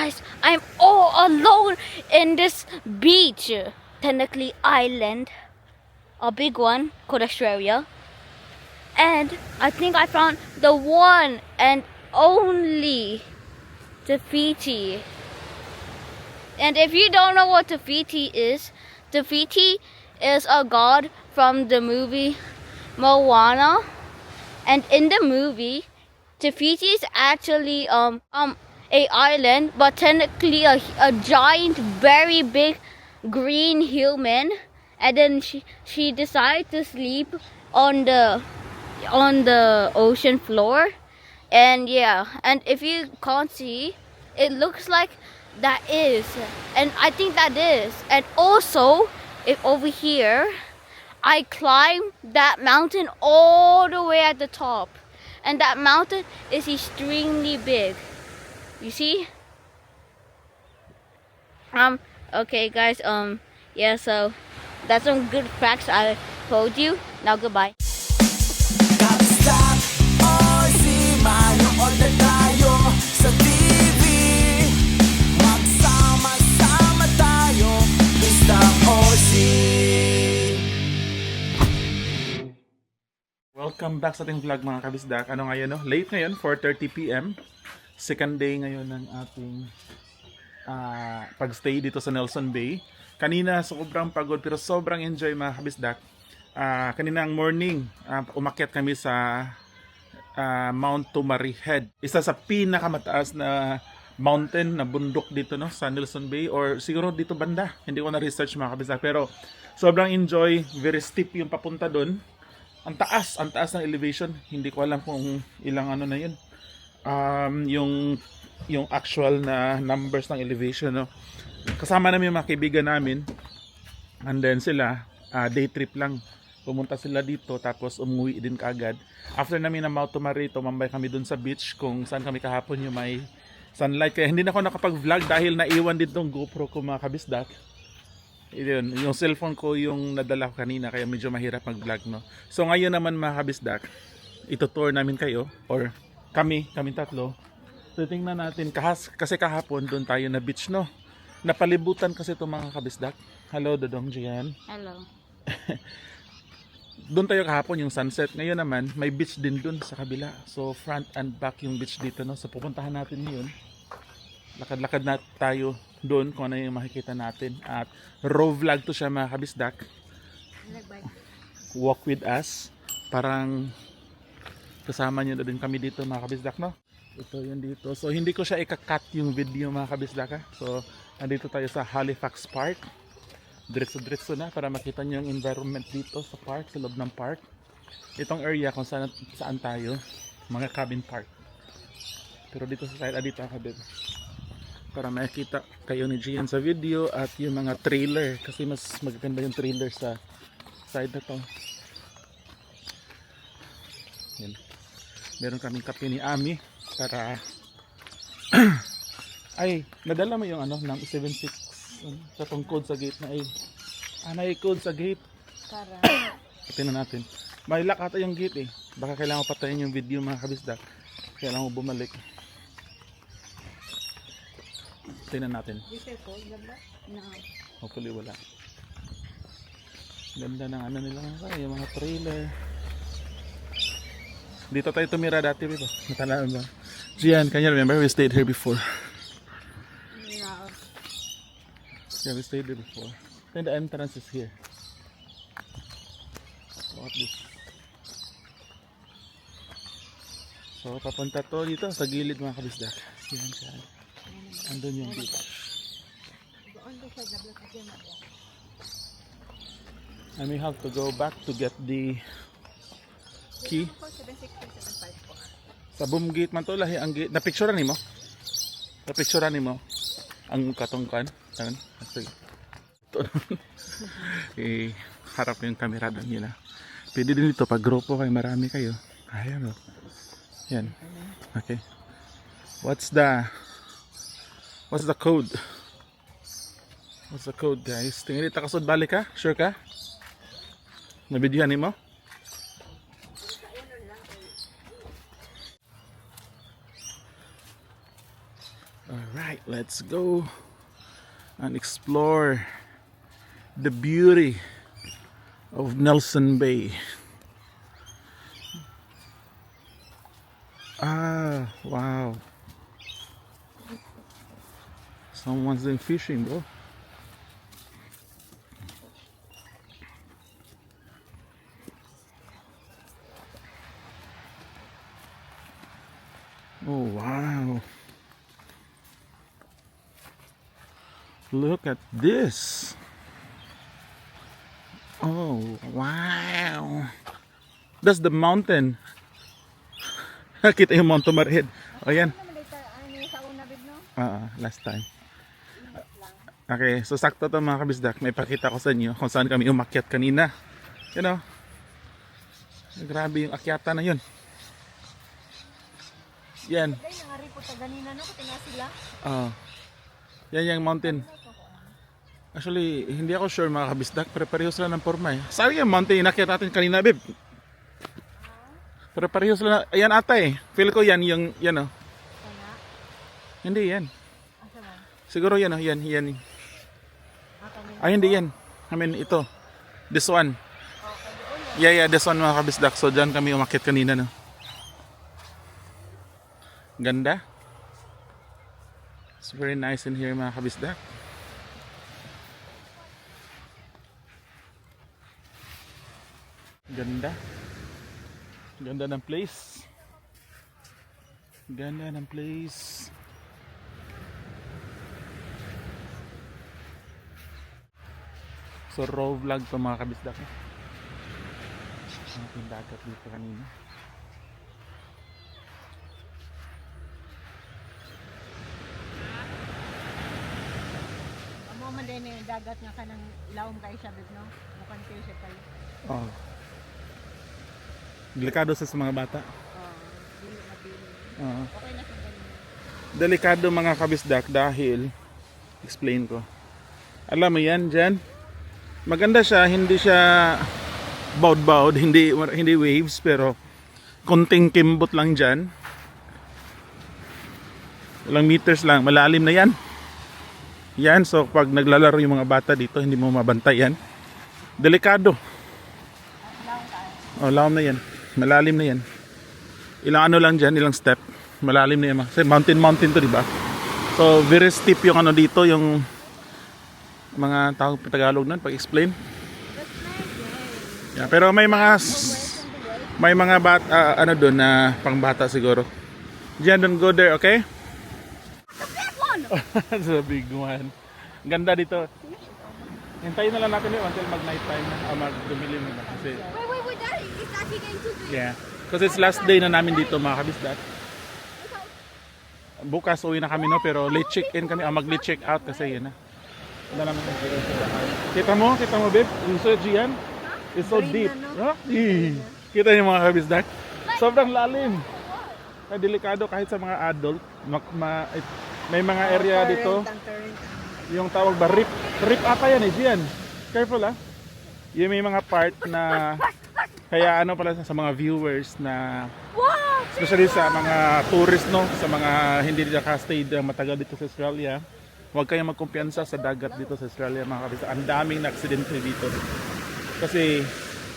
Guys, I'm all alone in this beach. Technically island. A big one called Australia. And I think I found the one and only Te Fiti. And if you don't know what Te Fiti is a god from the movie Moana. And in the movie, Te Fiti is actually a island, but technically a giant, very big green human. And then she decided to sleep on the ocean floor. And yeah, and if you can't see, it looks like that is, and I think that is. And also, if over here, I climbed that mountain all the way at the top, and that mountain is extremely big. You see? Okay, guys. Yeah. So that's some good facts I told you. Now goodbye. Kapstop or si manood na tayo sa TV. Magsama-sama tayo, Kapstop or si. Welcome back sa ating vlog mga kabisdak. Ano ngayon, no? Late ngayon, 4:30 PM. Second day ngayon ng ating pagstay dito sa Nelson Bay. Kanina sobrang pagod pero sobrang enjoy mga kabisdak. Kaninang morning, umakyat kami sa Mount Tomari Head. Isa sa pinakamataas na mountain na bundok dito, no, sa Nelson Bay, or siguro dito banda. Hindi ko na research mga kabisdak, pero sobrang enjoy. Very steep yung papunta doon. Ang taas ng elevation. Hindi ko alam kung ilang ano na yun. Yung actual na numbers ng elevation, no. Kasama namin yung mga kaibigan namin. And then sila, day trip lang. Pumunta sila dito tapos umuwi din kaagad. After namin na Mount Tomari, tumambay kami dun sa beach kung saan kami kahapon yung may sunlight. Kaya hindi na ako nakapag-vlog dahil naiwan din tong GoPro ko mga kabisdak. Yun, yung cellphone ko yung nadala ko kanina kaya medyo mahirap mag-vlog, no. So ngayon naman mga kabisdak, ito-tour namin kayo or kami tatlo. So tingnan natin kasi kahapon doon tayo na beach, no. Napalibutan kasi ito mga kabisdak. Hello Dodong Jian. Hello. Doon tayo kahapon yung sunset. Ngayon naman may beach din doon sa kabila. So front and back yung beach dito, no. So pupuntahan natin ngayon. Lakad-lakad na tayo doon kung ano yung makikita natin. At raw vlog to siya mga kabisdak. Walk with us. Parang kasama nyo na din kami dito mga kabisdak, no. Ito yun dito. So hindi ko siya ika-cut yung video mga kabisdak, ha. So nandito tayo sa Halifax Park. Diretso-diretso na para makita nyo yung environment dito sa park, sa loob ng park. Itong area kung saan tayo, mga cabin park. Pero dito sa side, dito ako din. Para makita kayo ni Gian sa video at yung mga trailer. Kasi mas magaganda yung trailer sa side na to. Yan. Meron kaming kape ni Ami para ay, nadala mo yung ano ng 76 sa tong code sa gate na ay code sa gate Para. tingnan natin. May lock ata yung gate eh. Baka kailangan ko patayin yung video mga kabisdak. Kailangan ko bumalik. Tingnan natin. Hopefully wala. Ganda ng ano nila yung mga trailer. Dito tayo tumira dati, diba? Natalaan ba? Gian, can you remember we stayed here before? No. Yeah, we stayed there before. Then the entrance is here. What this? So, papunta to dito sa gilid mga kabisdak. Yan siya. Andun yung beach. And we have to go back to get the key. Sa boom gate man to lahi ang gate. Napicturean nimo? Napicturean nimo ang katungkan? Ano? Harap yung camera doon yun, ha. Pwede din dito pag grupo kayo, marami kayo. Ayan, o. Yan. Okay. What's the code? What's the code, guys? Tingnan dito kasod balik, ha? Sure ka? Nabidyohan mo? Alright, Let's go and explore the beauty of Nelson Bay. Ah, wow. Someone's doing fishing, bro. Oh, wow. Look at this. Oh, wow. That's the mountain. Nakita yung Mount Tomarhead. O yan. Last time. Okay, so sakto to mga kabisdak. May pakita ko sa inyo kung saan kami umakyat kanina. You know. Grabe yung akyata na yun. Yan. Yan yung mountain. Actually, hindi ako sure mga kabisdak. Pero pareho sila ng forma eh. Saan yung mountain inakyat natin kanina, babe? Pero pareho sila. Ayan ata eh. Feel ko yan yung, yan oh. Hindi yan. Siguro yan oh. Yan. Ay, hindi yan. I mean, ito. This one. Yeah, this one mga kabisdak. So, dyan kami umakyat kanina, no? Ganda. It's very nice in here mga kabisdak. Ganda. Ganda ng place. Ganda ng place. So raw vlog to mga kabisdak. Ang dagat dito kanina. Amo man din yung dagat nga kanang ilawom kay siya big no. Mukan kayo siya kayo. Oh. Delikado sa mga bata. Dili mabili. Oo. Okay na sa ganun. Delikado mga kabisdak dahil explain ko. Alam mo yan dyan. Maganda siya, hindi siya bowed, hindi waves, pero konting kimbot lang dyan. Ilang meters lang, malalim na yan. Yan, so pag naglalaro yung mga bata dito, hindi mo mabantay yan. Delikado. Oh, lawom na yan. Malalim na yan. Ilang ano lang dyan, ilang step. Malalim na yan. Kasi mountain to, diba? So, very steep yung ano dito, yung mga tawag Tagalog nun pag-explain. Yeah, pero may mga ano doon na pangbata siguro. Diyan, don't go there, okay? That's a big one. Ganda dito. Hintayin na lang natin yun until mag-night time na. O mag-dumilim na kasi. Wait, Daddy. It's actually going to do. Yeah. Kasi it's last day na namin dito mga kabisdak. Bukas uwi na kami no, pero late check-in kami. Mag-late check-out kasi yun na. Wala naman yung sa bahay. Kita mo babe? Yung search yan? It's so deep. Huh? Kita niyo mga kabisdak? Sobrang lalim. Kaya delikado kahit sa mga adult. May mga area dito. Yung tawag ba? Rip ata yan eh. Diyan. Careful ah. Yung may mga part na kaya ano pala sa mga viewers na especially sa mga tourist no, sa mga hindi naka-stay matagal dito sa Australia. Huwag kayong magkumpiyansa sa dagat dito sa Australia mga kabisa. Ang daming na-aksidente dito. Kasi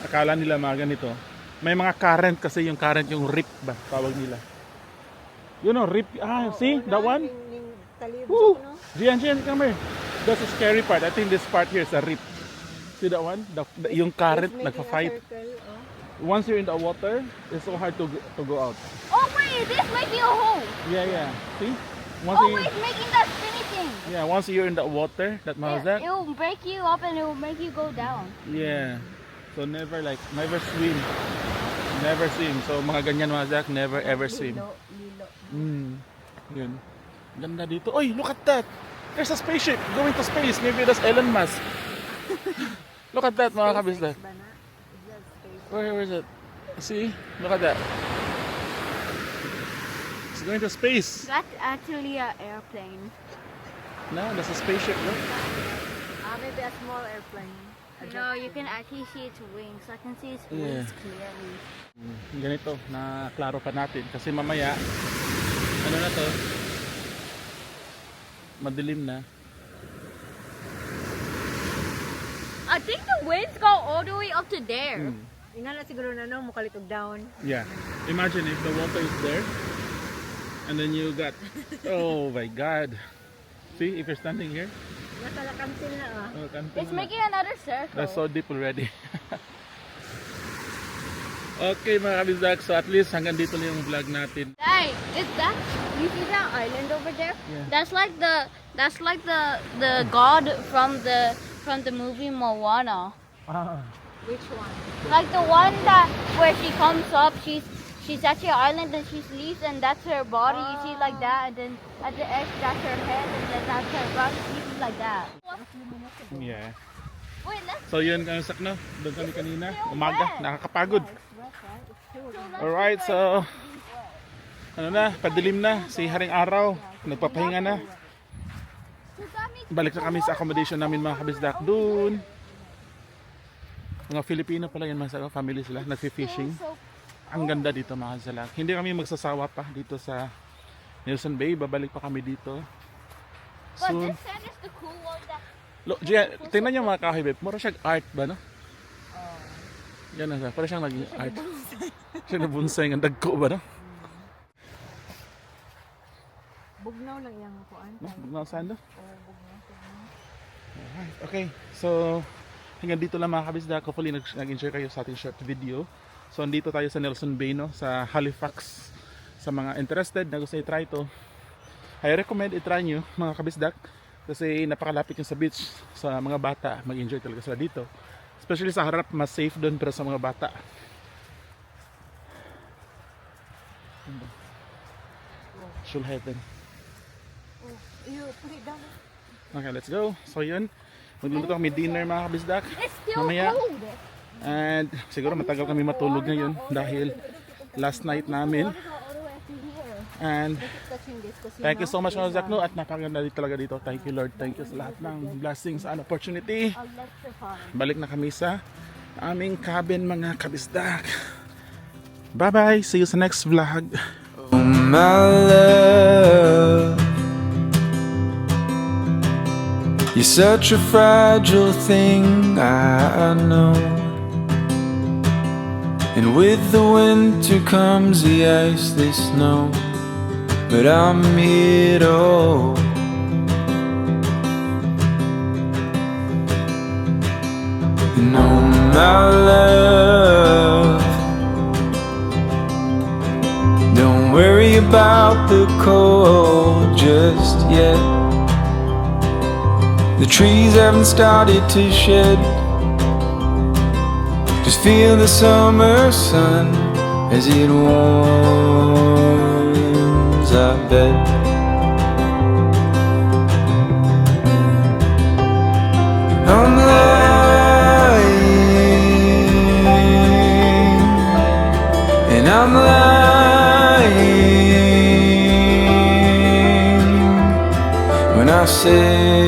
akala nila mga ganito. May mga current kasi yung current yung rip ba tawag nila. You know, rip. See? That one? Woo! Gian, come here. That's the scary part. I think this part here is a rip. See that one? Yung current nagpa-fight. Once you're in the water, it's so hard to go out. Oh wait, this might be a hole. Yeah. See? It's making that spinny thing. Yeah, once you're in the water, that that. It will break you up and it will make you go down. Yeah. So never swim. Never swim. So mga ganyan mga Zach, never ever swim. Yun. Ganda dito. Oy, look at that. There's a spaceship going to space. Maybe that's Elon Musk. Look at that mga kabisdak. Where is it? See? Look at that. It's going to space. That's actually an airplane. No, that's a spaceship, look. Maybe a small airplane. No, you can actually see its wings. I can see its wings clearly. Ganito, na klaro pa natin. Kasi mamaya, ano na to? Madilim na. I think the winds go all the way up to there. Ingana siguro na no, mukalit og down. Yeah. Imagine if the water is there and then you got, oh my God. See, if you're standing here, Nasa lakantil na oh, kanto It's na. making another circle. That's so deep already. Okay mga kabisdak, so at least hanggang dito lang yung vlog natin. Hey, is that you see that island over there? Yeah. That's like the god from the movie Moana. Which one? Like the one that where she comes up, she's actually an island and she sleeps and that's her body. You see like that, and then at the edge that's her head and then that's her body. You see like that. Yeah. Wait, let's So yun ang sakno, doon kami kanina, umaga, nakakapagod. Alright, so ano na, padilim na, si Haring Araw, nagpapahinga na. Balik na kami sa accommodation namin mga kabisdak doon. Mga Filipino pala yun, mga family sila, nagfi-fishing. Ang ganda dito mga salak. Hindi kami magsasawa pa dito sa Nelson Bay, babalik pa kami dito. But Soon. this sand is the cool one that Gia, tingnan niyo mga kahoy, babe. Mura siyang art ba, no? Yan na siya. Para siyang naging art. Siya nabunsay ng dagko ba, no? Bugnaw lang iyang kuan. No? Bugnaw saan, no? Alright, okay. So, hanggang dito lang mga kabisda. Hopefully nag-enjoy kayo sa ating short video. So, andito tayo sa Nelson Bay, no? Sa Halifax. Sa mga interested na gusto i-try to, I recommend i-try nyo mga kabisdak. Kasi napakalapit yung sa beach. Sa mga bata, mag-enjoy talaga sila dito. Especially sa harap, mas safe doon pero sa mga bata. Should heaven. You put it down. Okay, let's go. So yun, magluluto kami dinner mga kabisdak. it's still Mamaya. cold. And siguro matagal kami matulog ngayon dahil last night namin. And Touching this kasi thank you so much mga Zakno at napakaganda talaga dito. Thank you Lord. Thank you sa lahat ng blessings and opportunity. Balik na kami sa aming cabin mga kabisdak. Bye bye. See you sa next vlog. Oh my love, you're such a fragile thing, I know. And with the winter comes the ice, the snow, but I'm here to hold. And oh my love, don't worry about the cold just yet. The trees haven't started to shed. Just feel the summer sun as it warms our bed. I'm lying, and I'm lying when I say